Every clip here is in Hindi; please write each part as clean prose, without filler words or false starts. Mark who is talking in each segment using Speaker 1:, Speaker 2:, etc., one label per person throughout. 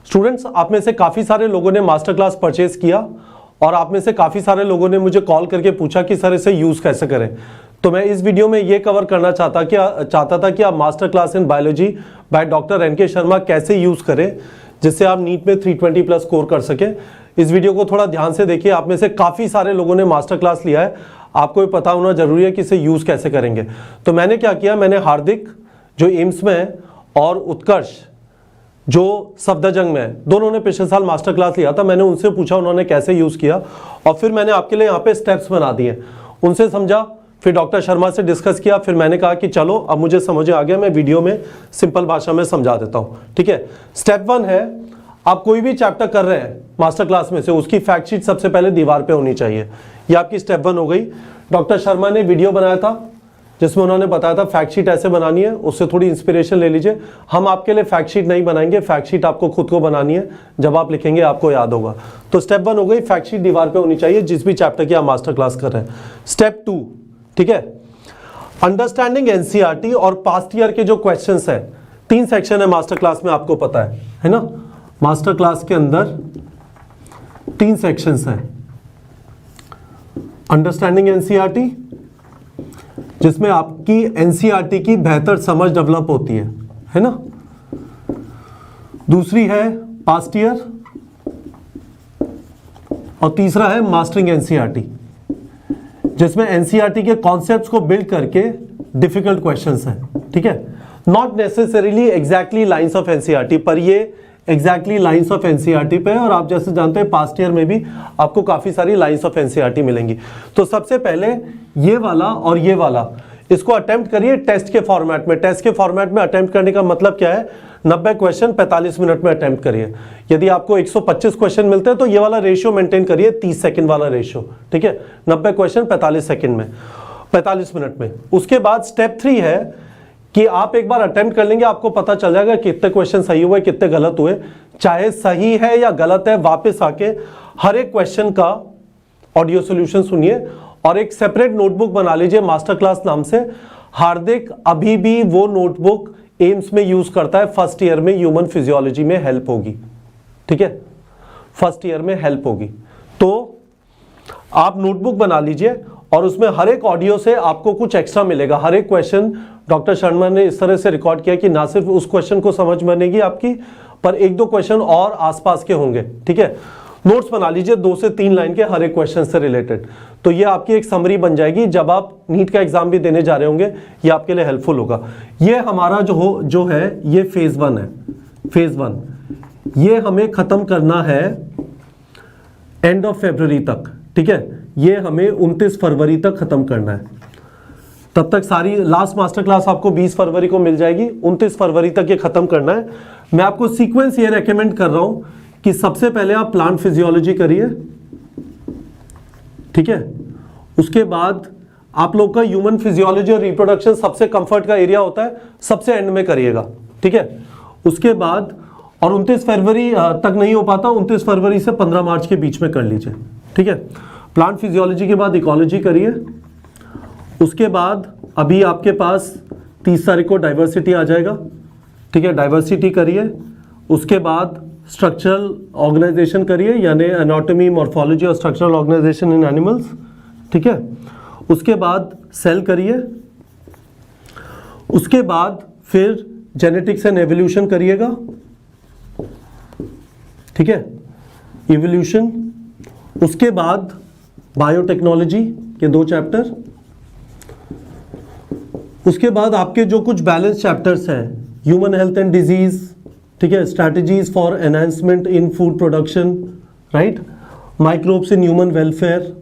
Speaker 1: स्टूडेंट्स, आप में से काफ़ी सारे लोगों ने मास्टर क्लास परचेज किया और आप में से काफ़ी सारे लोगों ने मुझे कॉल करके पूछा कि सर इसे यूज़ कैसे करें। तो मैं इस वीडियो में ये कवर करना चाहता था कि आप master class in biology by doctor NK. Sharma कैसे यूज़ करें जिससे आप नीट में 320 प्लस स्कोर कर सकें। इस वीडियो को थोड़ा ध्यान से देखिए। आप में से काफ़ी सारे लोगों ने मास्टर क्लास लिया है, आपको ये पता होना जरूरी है कि इसे यूज़ कैसे करेंगे। तो मैंने क्या किया, मैंने हार्दिक जो एम्स में है और उत्कर्ष जो सफदरजंग में है, दोनों ने पिछले साल मास्टर क्लास लिया था। मैंने उनसे पूछा उन्होंने कैसे यूज़ किया और फिर मैंने आपके लिए यहाँ पे स्टेप्स बना दिए, उनसे समझा, फिर डॉक्टर शर्मा से डिस्कस किया, फिर मैंने कहा कि चलो अब मुझे समझ आ गया, मैं वीडियो में सिंपल भाषा में समझा देता हूँ। ठीक है, स्टेप 1 है, आप कोई भी चैप्टर कर रहे हैं मास्टर क्लास में से उसकी फैक्ट शीट सबसे पहले दीवार पे होनी चाहिए। ये आपकी स्टेप 1 हो गई। डॉक्टर शर्मा ने वीडियो बनाया था जिसमें उन्होंने बताया था फैक्ट शीट ऐसे बनानी है, उससे थोड़ी इंस्पिरेशन ले लीजिए। हम आपके लिए फैक्ट शीट नहीं बनाएंगे, फैक्ट शीट आपको खुद को बनानी है, जब आप लिखेंगे आपको याद होगा। तो स्टेप 1 हो गई, फैक्ट शीट दीवार पे होनी चाहिए जिस भी चैप्टर की आप मास्टर क्लास कर रहे हैं। स्टेप 2, ठीक है, अंडरस्टैंडिंग एनसीईआरटी और पास्ट ईयर के जो क्वेश्चंस हैं, 3 सेक्शन है मास्टर क्लास में, आपको पता है ना। मास्टर क्लास के अंदर 3 सेक्शंस हैं। अंडरस्टैंडिंग एनसीईआरटी जिसमें आपकी एनसीईआरटी की बेहतर समझ डेवलप होती है ना। दूसरी है पास्ट ईयर और तीसरा है मास्टरिंग एनसीईआरटी जिसमें एनसीईआरटी के कॉन्सेप्ट्स को बिल्ड करके डिफिकल्ट क्वेश्चंस हैं। ठीक है, not necessarily exactly lines of NCERT, पर ये एग्जैक्टली लाइंस ऑफ एनसीईआरटी पे है और आप जैसे जानते हैं पास्ट ईयर में भी आपको काफी सारी लाइंस ऑफ एनसीईआरटी मिलेंगी। तो सबसे पहले ये वाला और ये वाला इसको अटेम्प्ट करिए टेस्ट के फॉर्मेट में। टेस्ट के फॉर्मेट में अटेम्प्ट करने का मतलब क्या है, 90 क्वेश्चन 45 मिनट में अटेम्प्ट करिए। यदि आपको 125 क्वेश्चन मिलते हैं तो ये वाला रेशियो मेंटेन करिए, 30 सेकंड वाला रेशियो। ठीक है, 90 क्वेश्चन 45 सेकंड में, 45 मिनट में। उसके बाद स्टेप 3 है कि आप एक बार अटेम्प्ट कर लेंगे, आपको पता चल जाएगा कितने क्वेश्चन सही हुए कितने गलत हुए। चाहे सही है या गलत है, वापस आके हर एक क्वेश्चन का ऑडियो सॉल्यूशन सुनिए और एक सेपरेट नोटबुक बना लीजिए मास्टर क्लास नाम से। हार्दिक अभी भी वो नोटबुक एम्स में यूज करता है, फर्स्ट ईयर में ह्यूमन फिजियोलॉजी में हेल्प होगी। ठीक है, फर्स्ट ईयर में हेल्प होगी। तो आप नोटबुक बना लीजिए और उसमें हर एक ऑडियो से आपको कुछ एक्स्ट्रा मिलेगा। हर एक क्वेश्चन डॉक्टर शर्मा ने इस तरह से रिकॉर्ड किया कि ना सिर्फ उस क्वेश्चन को समझ बनेगी आपकी, पर 1-2 क्वेश्चन और आसपास के होंगे। ठीक है, नोट्स बना लीजिए 2 से 3 लाइन के हर एक क्वेश्चन से रिलेटेड। तो ये आपकी एक समरी बन जाएगी, जब आप नीट का एग्जाम भी देने जा रहे होंगे ये आपके लिए हेल्पफुल होगा। ये हमारा जो है ये फेज 1 है। फेज 1 ये हमें खत्म करना है एंड ऑफ फरवरी तक। ठीक है, ये हमें 29 फरवरी तक खत्म करना है। तब तक सारी लास्ट मास्टर क्लास आपको 20 फरवरी को मिल जाएगी, 29 फरवरी तक ये खत्म करना है। मैं आपको सीक्वेंस ये रेकमेंड कर रहा हूं कि सबसे पहले आप प्लांट फिजियोलॉजी करिए। ठीक है, उसके बाद आप लोग का ह्यूमन फिजियोलॉजी और रिप्रोडक्शन सबसे कंफर्ट का एरिया होता है, सबसे एंड में करिएगा। ठीक है, उसके बाद और 29 फरवरी तक नहीं हो पाता, 29 फरवरी से 15 मार्च के बीच में कर लीजिए। ठीक है, प्लांट फिजियोलॉजी के बाद इकोलॉजी करिए। उसके बाद अभी आपके पास 30 तारीख को डाइवर्सिटी आ जाएगा। ठीक है, डाइवर्सिटी करिए। उसके बाद स्ट्रक्चरल ऑर्गेनाइजेशन करिए, यानी एनाटॉमी, मॉर्फोलॉजी और स्ट्रक्चरल ऑर्गेनाइजेशन इन एनिमल्स। ठीक है, उसके बाद सेल करिए। उसके बाद फिर जेनेटिक्स एंड एवोल्यूशन करिएगा। ठीक है, इवोल्यूशन। उसके बाद बायोटेक्नोलॉजी के 2 चैप्टर। उसके बाद आपके जो कुछ बैलेंस चैप्टर्स हैं, ह्यूमन हेल्थ एंड डिजीज, ठीक है, strategies for enhancement in food production, right, microbes in human welfare,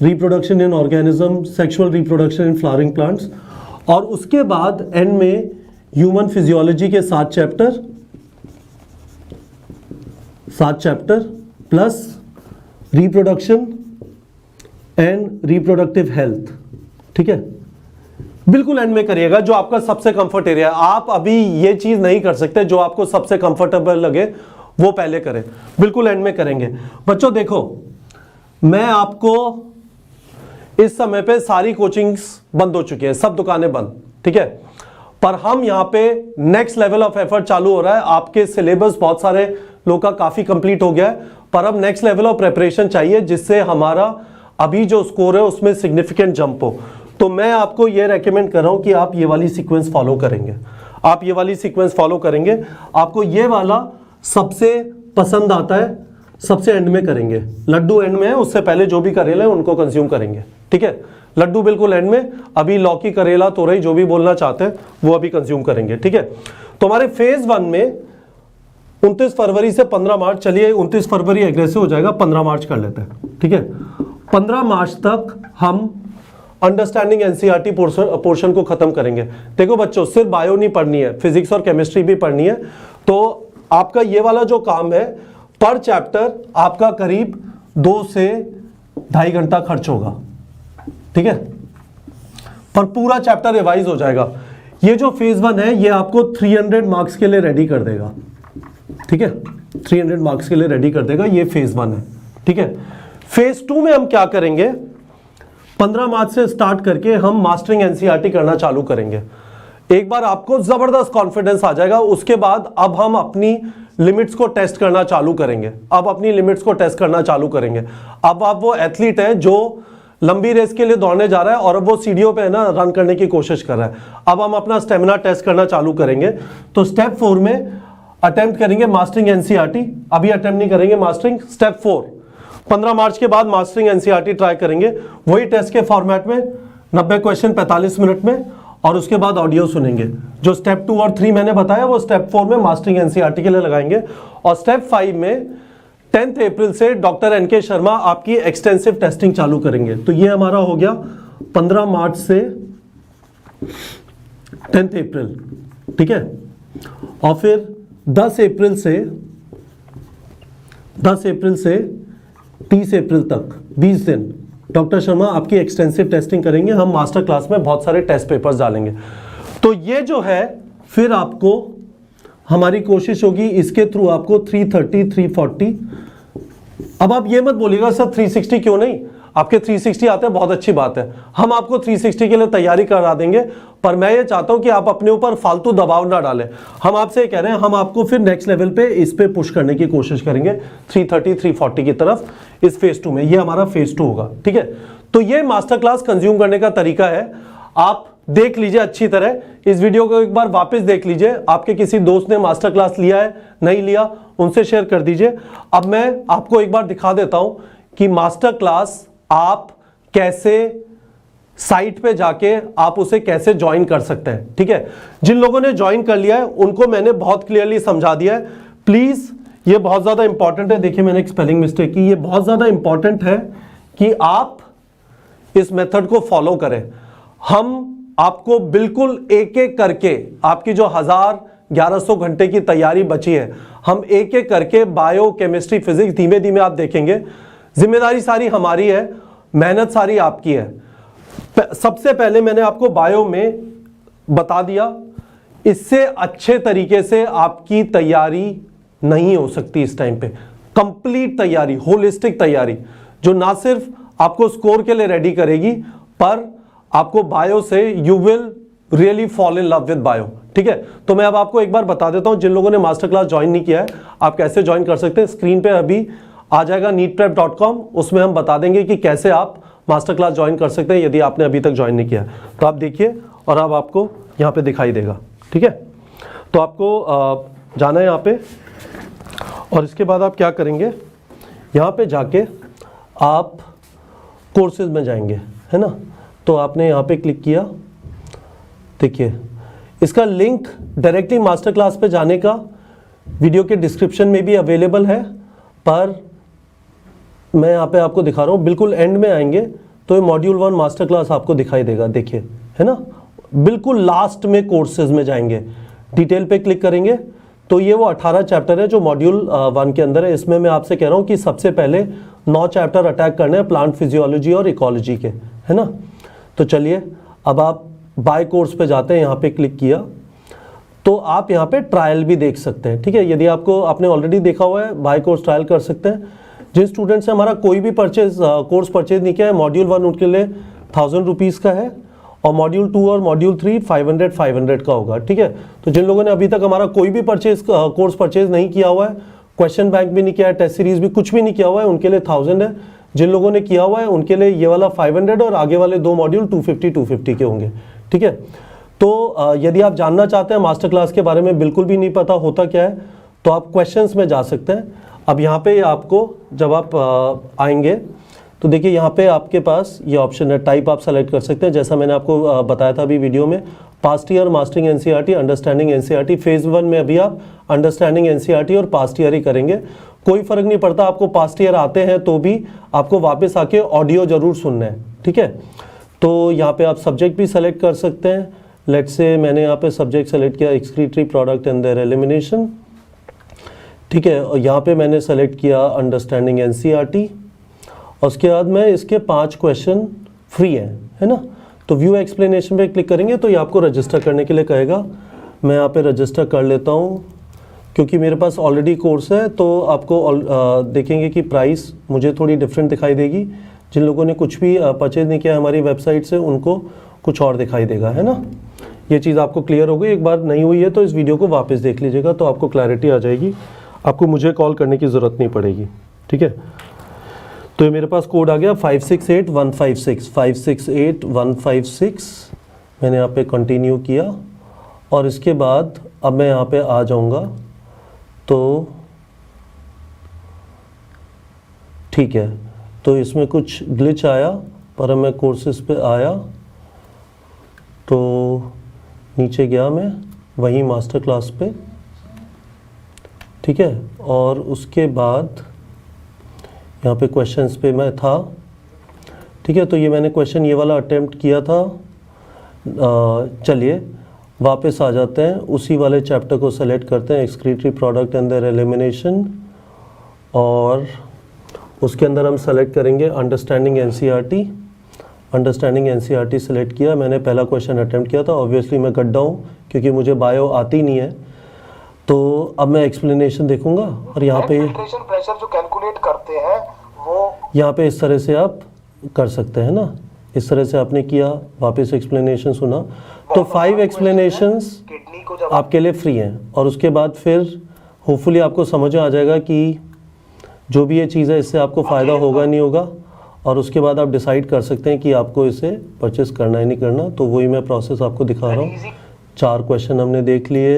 Speaker 1: reproduction in organism, sexual reproduction in flowering plants. और उसके बाद एंड में ह्यूमन फिजियोलॉजी के 7 chapter plus reproduction and reproductive health. ठीक है, बिल्कुल एंड में करिएगा जो आपका सबसे कंफर्ट एरिया है। आप अभी ये चीज नहीं कर सकते, जो आपको सबसे कंफर्टेबल लगे वो पहले करें, बिल्कुल एंड में करेंगे। बच्चों देखो, मैं आपको इस समय पे सारी कोचिंग्स बंद हो चुकी हैं, सब दुकानें बंद। ठीक है, पर हम यहाँ पे नेक्स्ट लेवल ऑफ एफर्ट चालू हो रहा है। आपके सिलेबस बहुत सारे लोग का काफी कंप्लीट हो गया है, पर अब नेक्स्ट लेवल ऑफ प्रिपरेशन चाहिए जिससे हमारा अभी जो स्कोर है उसमें सिग्निफिकेंट जंप हो। तो मैं आपको ये रेकमेंड कर रहा हूं कि आप ये वाली सीक्वेंस फॉलो करेंगे, आप ये वाली सीक्वेंस फॉलो करेंगे। आपको ये वाला सबसे पसंद आता है, सबसे एंड में करेंगे। लड्डू एंड में है, उससे पहले जो भी करेला है उनको कंज्यूम करेंगे, ठीक है। लड्डू बिल्कुल एंड में, अभी लौकी, करेला, तोरई जो भी बोलना चाहते हैं वो अभी कंज्यूम करेंगे, ठीक है। तो हमारे फेज 1 में 29 फरवरी से 15 मार्च, चलिए 29 फरवरी एग्रेसिव हो जाएगा, 15 मार्च कर लेते हैं, ठीक है। 15 मार्च तक हम अंडरस्टैंडिंग एनसीईआरटी पोर्शन को खत्म करेंगे। देखो बच्चों, सिर्फ बायो नहीं पढ़नी है, फिजिक्स और केमिस्ट्री भी पढ़नी है। तो आपका ये वाला जो काम है, पर चैप्टर आपका करीब 2 से 2.5 घंटा खर्च होगा, ठीक है, पर पूरा चैप्टर रिवाइज हो जाएगा। ये जो फेज 1 है ये आपको 300 मार्क्स के लिए रेडी कर देगा, ठीक है, 300 मार्क्स के लिए रेडी कर देगा, ये फेज 1 है, ठीक है। फेज 2 में हम क्या करेंगे, 15 मार्च से स्टार्ट करके हम मास्टरिंग एनसीईआरटी करना चालू करेंगे। एक बार आपको जबरदस्त कॉन्फिडेंस आ जाएगा, उसके बाद अब हम अपनी लिमिट्स को टेस्ट करना चालू करेंगे। अब अपनी लिमिट्स को टेस्ट करना चालू करेंगे। अब आप वो एथलीट है जो लंबी रेस के लिए दौड़ने जा रहा है और अब वो सीढ़ियों पे है ना रन करने की कोशिश कर रहा है। अब हम अपना स्टेमिना टेस्ट करना चालू करेंगे। तो स्टेप 4 में अटेम्प्ट करेंगे मास्टरिंग एनसीईआरटी, अभी अटेम्प्ट नहीं करेंगे मास्टरिंग। स्टेप 4 15 मार्च के बाद मास्टरिंग एनसीईआरटी ट्राई करेंगे, वही टेस्ट के फॉर्मेट में 90 क्वेश्चन 45 मिनट में, और उसके बाद ऑडियो सुनेंगे। जो स्टेप 2 और 3 मैंने बताया वो स्टेप 4 में मास्टरिंग एनसीईआरटी के लिए लगाएंगे। और स्टेप 5 में 10 अप्रैल से डॉक्टर एनके शर्मा आपकी एक्सटेंसिव टेस्टिंग चालू करेंगे। तो ये हमारा हो गया 15 मार्च से 10 अप्रैल, ठीक है। और फिर 10 अप्रैल से 30 अप्रैल तक 20 दिन डॉक्टर शर्मा आपकी एक्सटेंसिव टेस्टिंग करेंगे। हम मास्टर क्लास में बहुत सारे टेस्ट पेपर्स डालेंगे। तो ये जो है फिर आपको हमारी कोशिश होगी इसके थ्रू आपको 330 340। अब आप ये मत बोलिएगा सर 360 क्यों नहीं, आपके 360 आते हैं, बहुत अच्छी बात है, हम आपको 360 के लिए तैयारी करा देंगे। पर मैं ये चाहता हूं कि आप अपने ऊपर फालतू दबाव ना डालें। हम आपसे ये कह रहे हैं, हम आपको फिर नेक्स्ट लेवल पे इस पे पुश करने की कोशिश करेंगे 330 340 की तरफ इस फेज 2 में। ये हमारा फेज 2 होगा, ठीक है। तो ये मास्टर क्लास कंज्यूम करने का तरीका है। आप देख लीजिए अच्छी तरह, इस वीडियो को एक बार वापस देख लीजिए। आपके किसी दोस्त ने मास्टर क्लास लिया है, नहीं लिया, उनसे शेयर कर दीजिए। अब मैं आपको एक बार दिखा देता हूं कि मास्टर क्लास आप कैसे साइट पे जाके आप उसे कैसे ज्वाइन कर सकते हैं, ठीक है। जिन लोगों ने ज्वाइन कर लिया है उनको मैंने बहुत क्लियरली समझा दिया है। प्लीज ये बहुत ज्यादा इंपॉर्टेंट है, देखिए मैंने एक स्पेलिंग मिस्टेक की, ये बहुत ज्यादा इंपॉर्टेंट है कि आप इस मेथड को फॉलो करें। हम आपको बिल्कुल एक एक करके आपकी जो 1100 घंटे की तैयारी बची है, हम एक एक करके बायो, केमिस्ट्री, फिजिक्स धीमे धीमे आप देखेंगे। जिम्मेदारी सारी हमारी है, मेहनत सारी आपकी है। सबसे पहले मैंने आपको बायो में बता दिया, इससे अच्छे तरीके से आपकी तैयारी नहीं हो सकती इस टाइम पे। कंप्लीट तैयारी, होलिस्टिक तैयारी, जो ना सिर्फ आपको स्कोर के लिए रेडी करेगी, पर आपको बायो से you will really fall in love with bio, ठीक है। तो मैं अब आपको एक बार बता देता हूं, जिन लोगों ने मास्टर क्लास ज्वाइन नहीं किया है आप कैसे ज्वाइन कर सकते हैं। स्क्रीन पे अभी आ जाएगा neetprep.com, उसमें हम बता देंगे कि कैसे आप मास्टर क्लास ज्वाइन कर सकते हैं यदि आपने अभी तक ज्वाइन नहीं किया। तो आप देखिए और अब आपको यहाँ पे दिखाई देगा, ठीक है। तो आपको जाना है यहाँ पे, और इसके बाद आप क्या करेंगे, यहाँ पे जाके आप कोर्सेज में जाएंगे, है ना। तो आपने यहाँ पे क्लिक किया, देखिए इसका लिंक डायरेक्टली मास्टर क्लास पे जाने का वीडियो के डिस्क्रिप्शन में भी अवेलेबल है, पर मैं यहाँ पे आपको दिखा रहा हूँ। बिल्कुल एंड में आएंगे तो ये मॉड्यूल 1 मास्टर क्लास आपको दिखाई देगा, देखिए, है ना। बिल्कुल लास्ट में कोर्सेज में जाएंगे, डिटेल पे क्लिक करेंगे तो ये वो 18 चैप्टर है जो मॉड्यूल 1 के अंदर है। इसमें मैं आपसे कह रहा हूँ कि सबसे पहले 9 चैप्टर अटैक करने हैं प्लांट फिजियोलॉजी और इकोलॉजी के, है ना। तो चलिए अब आप बाय कोर्स पे जाते हैं, यहाँ पे क्लिक किया तो आप यहाँ पे ट्रायल भी देख सकते हैं, ठीक है। यदि आपने ऑलरेडी देखा हुआ है बाय कोर्स ट्रायल कर सकते हैं। जिन स्टूडेंट्स ने हमारा कोई भी कोर्स परचेज नहीं किया है, मॉड्यूल 1 उनके लिए 1000 रुपीज़ का है, और मॉड्यूल 2 और मॉड्यूल 3 500 का होगा, ठीक है। तो जिन लोगों ने अभी तक हमारा कोई भी कोर्स परचेज नहीं किया हुआ है, क्वेश्चन बैंक भी नहीं किया है, टेस्ट सीरीज भी कुछ भी नहीं किया हुआ है, उनके लिए 1000 है। जिन लोगों ने किया हुआ है उनके लिए ये वाला 500 और आगे वाले 2 मॉड्यूल 250 के होंगे, ठीक है। तो यदि आप जानना चाहते हैं मास्टर क्लास के बारे में, बिल्कुल भी नहीं पता होता क्या है, तो आप क्वेश्चंस में जा सकते हैं। अब यहाँ पे आपको जब आप आएंगे तो देखिए यहाँ पे आपके पास ये ऑप्शन है, टाइप आप सेलेक्ट कर सकते हैं। जैसा मैंने आपको बताया था अभी वीडियो में, past year mastering NCERT, understanding NCERT. Phase 1 में अभी आप अंडरस्टैंडिंग एनसीईआरटी और पास्ट ईयर ही करेंगे। कोई फर्क नहीं पड़ता, आपको पास्ट ईयर आते हैं तो भी आपको वापस आके ऑडियो जरूर सुनना है, ठीक है। तो यहाँ पे आप सब्जेक्ट भी सेलेक्ट कर सकते हैं। लेट्स से मैंने यहाँ पे सब्जेक्ट सेलेक्ट किया excretory product and there elimination, ठीक है। और यहाँ पे मैंने सेलेक्ट किया अंडरस्टैंडिंग एनसीईआरटी और उसके बाद में इसके 5 क्वेश्चन फ्री हैं, है ना। तो व्यू एक्सप्लेनेशन पे क्लिक करेंगे तो ये आपको रजिस्टर करने के लिए कहेगा। मैं यहाँ पे रजिस्टर कर लेता हूँ क्योंकि मेरे पास ऑलरेडी कोर्स है। तो आपको देखेंगे कि प्राइस मुझे थोड़ी डिफरेंट दिखाई देगी। जिन लोगों ने कुछ भी परचेज नहीं किया हमारी वेबसाइट से उनको कुछ और दिखाई देगा, है ना। ये चीज़ आपको क्लियर हो गई। एक बार नहीं हुई है तो इस वीडियो को वापस देख लीजिएगा तो आपको क्लैरिटी आ जाएगी। आपको मुझे कॉल करने की ज़रूरत नहीं पड़ेगी, ठीक है। तो ये मेरे पास कोड आ गया 568156, 568156। मैंने यहाँ पे कंटिन्यू किया और इसके बाद अब मैं यहाँ पे आ जाऊँगा तो ठीक है। तो इसमें कुछ ग्लिच आया पर अब मैं कोर्सेज पे आया तो नीचे गया मैं वहीं मास्टर क्लास पे, ठीक है। और उसके बाद यहाँ पे क्वेश्चंस पे मैं था, ठीक है। तो ये मैंने क्वेश्चन ये वाला अटेम्प्ट किया था। चलिए वापस आ जाते हैं, उसी वाले चैप्टर को सेलेक्ट करते हैं excretory product and there elimination और उसके अंदर हम सेलेक्ट करेंगे understanding NCERT. Understanding NCERT select किया, मैंने पहला क्वेश्चन अटेम्प्ट किया था। ऑब्वियसली मैं गड्ढा हूँ क्योंकि मुझे बायो आती नहीं है। तो अब मैं एक्सप्लेनेशन देखूंगा और यहाँ पे
Speaker 2: फिल्ट्रेशन प्रेशर जो कैलकुलेट करते हैं वो
Speaker 1: यहाँ पे इस तरह से आप कर सकते हैं ना। इस तरह से आपने किया, वापस एक्सप्लेनेशन सुना। तो 5 एक्सप्लेनेशंस आपके लिए फ्री हैं और उसके बाद फिर होपफुली आपको समझ में आ जाएगा कि जो भी ये चीज़ है इससे आपको फ़ायदा होगा नहीं होगा। और उसके बाद आप डिसाइड कर सकते हैं कि आपको इसे परचेस करना है नहीं करना। तो वही मैं प्रोसेस आपको दिखा रहा हूँ। 4 क्वेश्चन हमने देख लिए,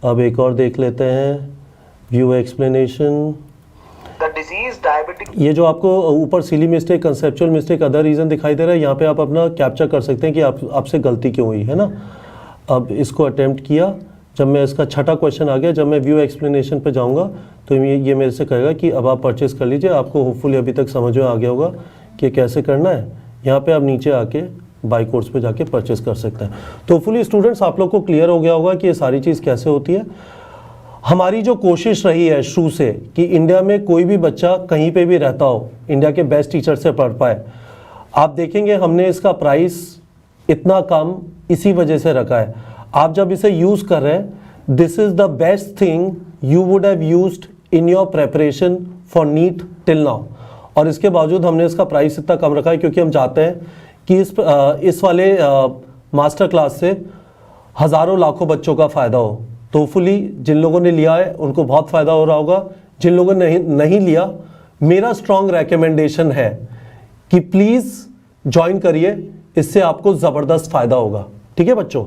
Speaker 1: अब एक और देख लेते हैं, व्यू एक्सप्लेनेशन। ये जो आपको ऊपर silly mistake, conceptual mistake, other reason दिखाई दे रहा है, यहाँ पे आप अपना कैप्चर कर सकते हैं कि आपसे गलती क्यों हुई है ना। अब इसको अटेम्प्ट किया, जब मैं इसका 6ठा क्वेश्चन आ गया, जब मैं व्यू एक्सप्लेनेशन पे जाऊँगा तो ये मेरे से कहेगा कि अब आप परचेस कर लीजिए। आपको होपफुली अभी तक समझ में आ गया होगा कि कैसे करना है। यहाँ पे आप नीचे आके बाई कोर्स पे जाके परचेस कर सकते हैं। तो होपफुली स्टूडेंट्स आप लोग को क्लियर हो गया होगा कि ये सारी चीज़ कैसे होती है। हमारी जो कोशिश रही है शुरू से कि इंडिया में कोई भी बच्चा कहीं पे भी रहता हो इंडिया के बेस्ट टीचर से पढ़ पाए। आप देखेंगे हमने इसका प्राइस इतना कम इसी वजह से रखा है। आप जब इसे यूज़ कर रहे हैं, this is the best thing you would have used in your preparation for NEET till now. और इसके बावजूद हमने इसका प्राइस इतना कम रखा है क्योंकि हम चाहते हैं कि इस वाले मास्टर क्लास से हज़ारों लाखों बच्चों का फ़ायदा हो। तो फुली जिन लोगों ने लिया है उनको बहुत फ़ायदा हो रहा होगा। जिन लोगों ने नहीं लिया, मेरा स्ट्रॉन्ग रेकमेंडेशन है कि प्लीज़ ज्वाइन करिए, इससे आपको ज़बरदस्त फ़ायदा होगा। ठीक है बच्चों।